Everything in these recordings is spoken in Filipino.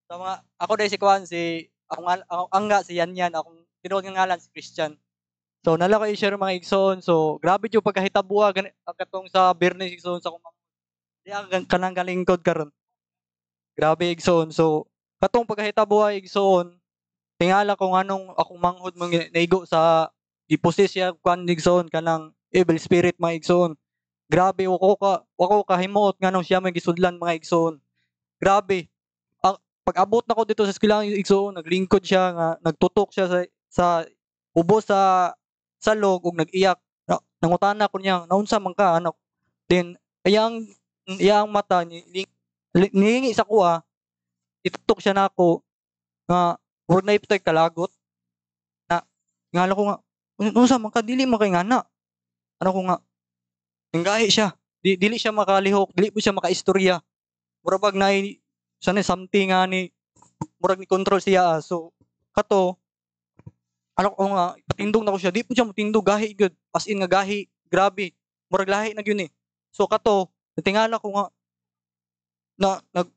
Sa mga ako dahil si Kuan si ako nga si Yanyan akong tinuod nga ngalan si Christian. So nala ko i-share mga igsoon. So grabe jud pagkahitabuha gani katong sa Biyernes igsoon sa kumang di ang kanang galingkod karon. Grabe igsoon. So katong pagkahitabuha igsoon tingala ko nganong akong manghod naigo sa gipossess siya kuan igsoon kanang evil spirit mga igsoon. Grabe wako ka himuot nganong siya may gisudlan mga igsoon. Grabe. Ang pag-abot nako dito sa eskwelahan igsoon naglingkod siya nga nagtutok siya sa ubos sa log ug nag-iyak. Nangutana ko niya, "Naunsa man ka anak?" Then iyang mata nihingi sa kuha, itutok siya nako nga murag naipitay kalagot na ingala ko nga, "Unsa man ka dili man kay ngana." Ano ko nga, nanggahi siya. Dili siya makalihok, dili po siya makaistorya. Mura bag naay sana something nga ni murag ni control siya. So kato ano ko nga patindog na ko siya, di po siya motindog gahi gyud. As in nga gahi, grabe. Murag lahi na gyud ni. So kato natingala ko nga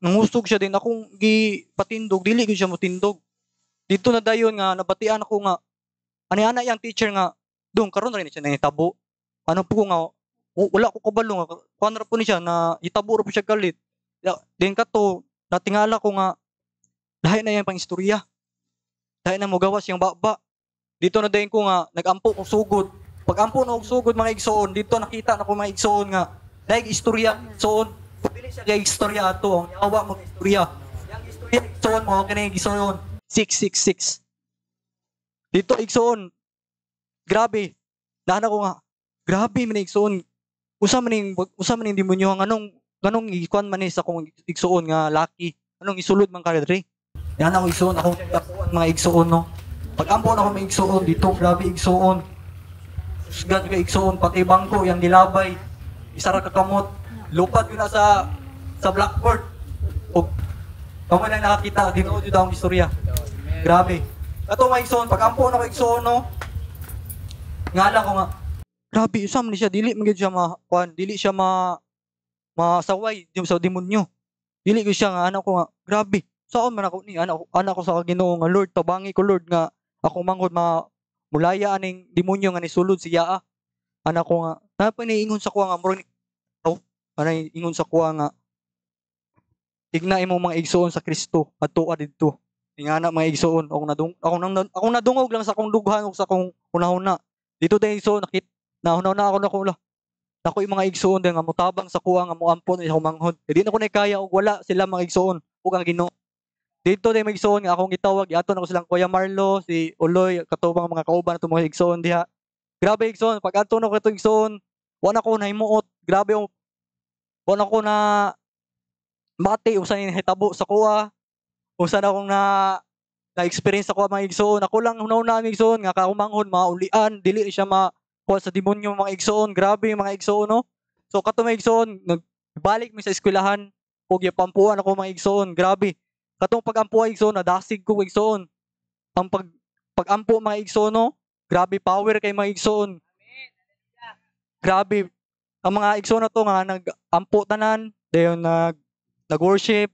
nangusog siya din akong gipatindog, dili gyud siya motindog. Dito na dayon nga nabatian ako nga ani-ana yang teacher nga dong karon ra ni siya nahitabo. Ano po ko nga wala ko kabalo nga kuan ra po ni siya na hitabo ra po siya galit. Then kato natingala ko nga lahi na yang pangistorya. Lahi na mo gawas yang baba. Dito na dayon ko nga nagampo ko sugod. Pag ampo na og sugod mga igsoon, dito nakita na ko mga igsoon nga daig istorya igsoon. Dili siya kay istorya ato, ang yawa mo istorya. Yang istorya igsoon mo kini igsoon 666. Dito igsoon. Grabe. Nana ko nga grabe man igsoon. Usa man ning demonyo nga nganong ikuan man sa akong igsoon nga lucky. Anong isulod man ka diri? Yan ako igsoon akong mga igsoon no. Pag ampo na ako may igsoon dito, grabe igsoon. Susgan ka igsoon, pati bangko, yung nilabay. Isa ra kakamot. Lupad ko na sa blackboard. O, kamo na nakakita, dinood yun akong istorya. Grabe. Kato mga igsoon, pag ampo na ako igsoon, no, ngala ko nga, grabe, usam ni siya, dili magiging siya dili siya masaway sa demonyo. Dili ko siya nga, anak ko nga, grabe. Saan man ako ni anak ko sa Ginoo nga Lord, tabangi ko Lord nga ako manghod mulaya aning demonyo nga nisulod siya. Anak ko nga napaniingon sa kuha nga murag anay ingon sa kuha nga igna imong mga igsoon sa Kristo adto didto. Ingana mga igsoon ako nadungog lang sa akong dughan ug sa akong hunahuna. Dito day igsoon nahunaw na ako nako yung mga igsoon nga mutabang sa kuha nga moampon sa manghod. Di na ko kaya og wala sila mga igsoon ug ang Ginoo. Dito day magigsoon nga akong gitawag aton ako silang Kuya Marlo, si Uloy, katubang mga kauban ato mga igsoon diha. Grabe igsoon, pag adto na ko katong igsoon, wala ko nahimuot. Grabe wala ko na mati usa ni hitabo sa kuha. Usa na akong na-experience ako mga igsoon. Ako lang una ang igsoon nga kaumanghon maulian, dili siya kuha sa demonyo mga igsoon. Grabe mga igsoon no. So kato mga igsoon, nagbalik mi sa eskwelahan ug yapampuan ako mga igsoon. Grabe. Katong pag-ampo igsoon nadasig ko igsoon. Ang pag-ampo mga igsoon no, grabe power kay mga igsoon. Grabe ang mga igsoon na to nga nag-ampo tanan, dayon nag-worship.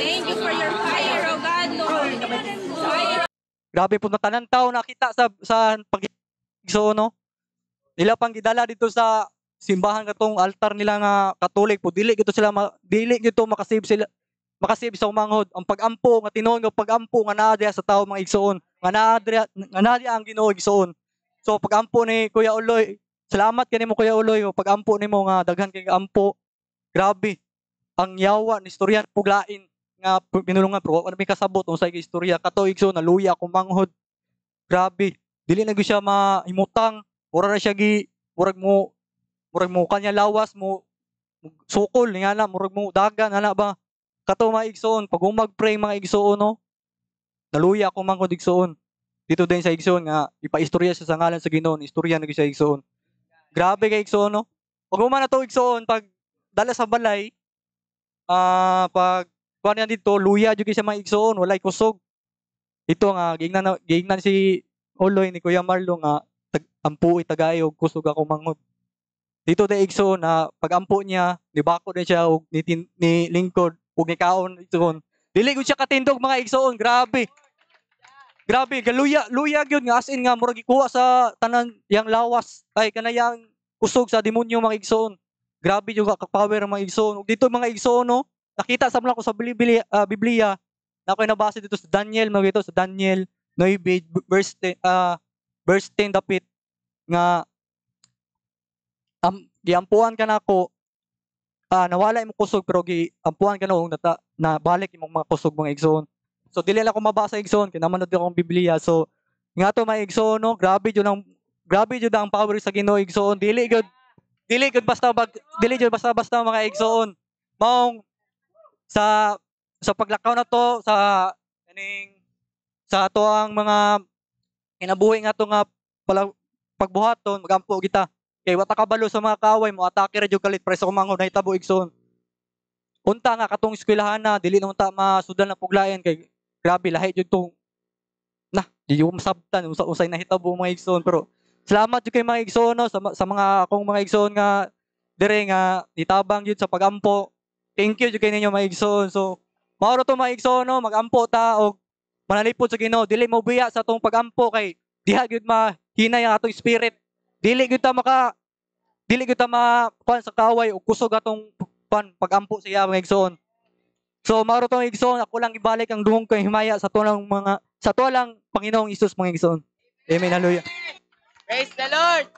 Thank you for your fire, oh God, Lord. Fire. Grabe po na tanan tawo nakita sa pag-igsoon no. Nila pang gidala dito sa simbahan katong altar nila nga Katolik po dili gito makasave sa umanghod ang pag-ampo nga tinuod nga pag-ampo nga naa diha sa tawo mga igsoon nga naa diha ang Ginoo igsoon. So pag-ampo ni Kuya Uloy, salamat kanimo Kuya Uloy pag-ampo nimo nga daghan kay ampo. Grabe ang yawa ni istorya puglain nga pinulungan pero ano may kasabot unsay istorya kato igsoon naluya akong manghod. Grabe dili na gyud siya mahimutang. Mura na siya murag mo kanya lawas mo sukol nga na murag mo dagan ana ba kato mga igsoon pag mag-pray mga igsoon no naluya ako manghod igsoon dito din sa igsoon nga ipaistorya siya sa ngalan sa Ginoo istorya na sa igsoon. Grabe kay igsoon no. Pag na to igsoon pag dala sa balay pag kuan yan dito luya jud sa mga igsoon walay kusog. Ito nga gignan si Oloy ni Kuya Marlo nga ampuoy tagayog kusog ako manghod. Dito da igsoon na pag-ampo niya, nibako din siya og ni lingkod ug ni kaon igsoon. Dili gud siya katindog mga igsoon, grabe. Grabe, luya gyud nga as in nga murag gikuha sa tanan yang lawas ay kanayang kusog sa demonyo mga igsoon. Grabe yung ka-power mga igsoon. Ug dito mga igsoon no, nakita sa ko sa Biblia na ako'y nabasa dito sa Daniel, mga dito sa Daniel 9 verse 10 dapit nga giampuan ka nako nawala imong kusog pero giampuan ka na og na balik imong mga kusog mga igsoon. So dili lang ko mabasa igsoon kinamanod akong Biblia. So nga to mga igsoon no, grabe jud ang power sa Ginoo igsoon. Dili gud basta mga igsoon. Maong sa paglakaw na to sa ato ang mga kinabuhi nga to nga pagbuhaton magampo kita. Kay wata kabalo sa mga kaaway mo atake ra jud kalit preso kumanghod nahitabo igsoon. Unta nga katong eskwelahan na dili na unta masudan na puglayan kay grabe lahi jud tong di ko masabtan usay nahitabo mga igsoon. Pero salamat jud kay mga igsoon no, sa mga akong mga igsoon nga dire nga nitabang jud sa pagampo. Thank you jud kay ninyo mga igsoon. So mauro to mga igsoon no, magampo ta og manalipod sa Ginoo. Dili mo biya sa tong pagampo kay diha gyud mahinay ang atong spirit. Dili gyud ta kuan sa kaaway og kusog atong pagampo siya mga igsoon. So mauro to mga igsoon, ako lang ibalik ang dungong kay himaya sa to lang Panginoong Hesus mga igsoon. Amen, hallelujah. Praise the Lord!